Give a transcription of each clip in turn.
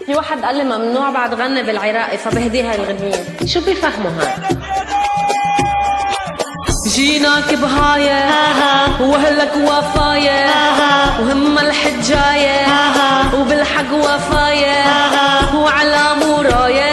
في واحد قال لي ممنوع بعد غني بالعراقي فبهدي هاي الغنية. شو بيفهموا هاد؟ جيناك بهاية وهلك وفاية وهم الحجاية وبالحق وفاية وعلى موراية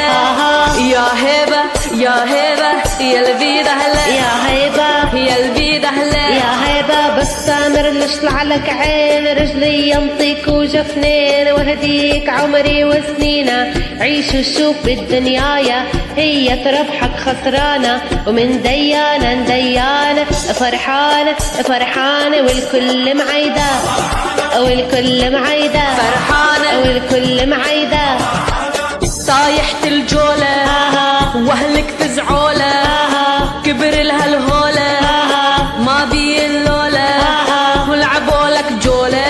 يا هيبة يا هيبة يا البيد هلا يا هيبة يا البيد هلا يا هيبة بس سامر لشلع لك عين رجلي ينطيك وجفنين وهديك عمري وسنينة عيش وشوف بالدنيايا هي تربحك خسرانة ومن ديانة نديانة فرحانة فرحانة والكل معيدة والكل معيدة فرحانة والكل معيدة طايحة الجولة واهلك فزعولة كبر لها الهولة ما بي اللولة ولعبولك جولة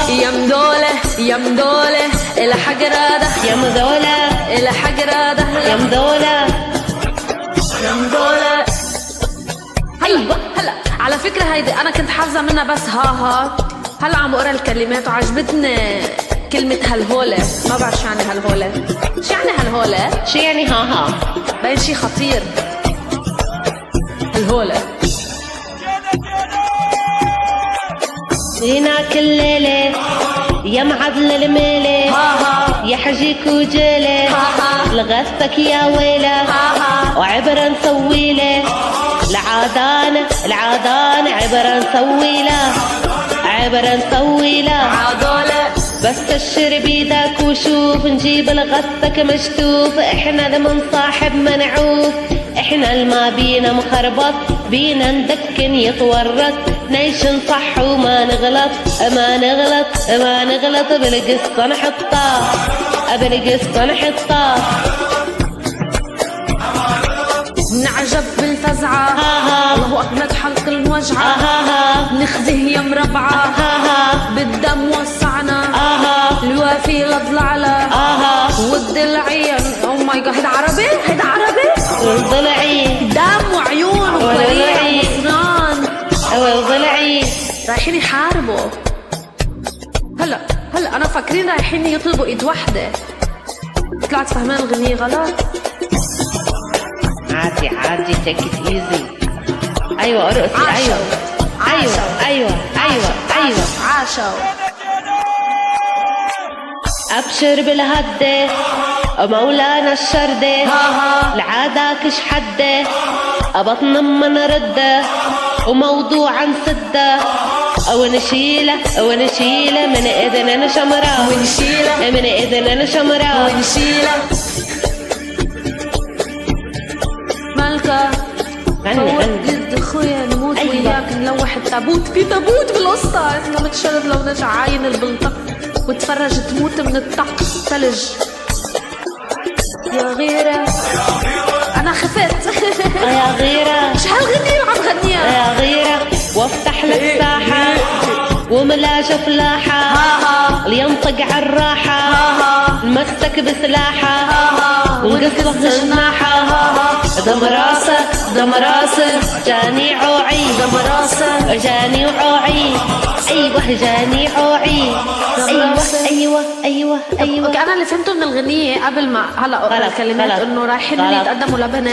يا مدولة يا مدولة الحق راده يا مدولة الحق راده يا مدولة يا مدولة. هلا على فكرة هيدي أنا كنت حافظة منها بس هلا عم بقرا الكلمات وعجبتني كلمة هالهولة. ما بعرف شو يعني هالهولة. شو يعني هالهولة؟ شو يعني ها؟ باين شي خطير هالهولة. جيناك الليلة يا معضل الميلة يا حجيك وجيلة لغتك يا ويلة وعبرة نسويلة العادانة العادانة عبرة نسويلة عبرة نسويلة عادولة بس كشر بيدك وشوف نجيب لغتك مشتوف احنا لمن صاحب منعوف احنا الما بينا مخربط بينا ندكن يتورط نيشن صح وما نغلط ما نغلط ما نغلط بالقصة نحطها بالقصة نحطها نعجب بالفزعة الله أكبر حلق الموجعة نخزه يا مربعة بالدم وسعنا الوافي لضلعلا والضلعين او ماي جاد هيدا عربي هيدا عربي والضلعي دم وعيون وطريق وصنان والضلعي رايحين يحاربوا. هلا انا فاكرين رايحين يطلبوا ايد وحده طلعت فهمان الغنية غلط. عادي عادي take it easy. ايوه ارقصي ايوه ايوه عاشوا ابشر بالهدة مولانا الشردة العاداك شحدة ابطن من ردة وموضوعا سدة ونشيله من اذننا نشمرة ونشيله من اذننا نشمرة ونشيله مالكة فوت اخويا نموت وياك نلوح التابوت في تابوت بالقصة احنا متشرب لو نرجع عاين البلطق وتفرج تموت من الطق ثلج يا غيرة انا خفت يا غيرة شو هالغنية اللي عم غنيها يا غيرة وافتح لك ساحة وملاجة فلاحة لينطق عالراحة نمسك بسلاحة ونقصف جناحة دم راسه دم راسه جاني عوعي دم راسه جاني عوعي ايوه جاني عوعي ايوه اوكي انا اللي فهمته من الغنية قبل ما هلا الكلمات انه رايحين يتقدموا لبنات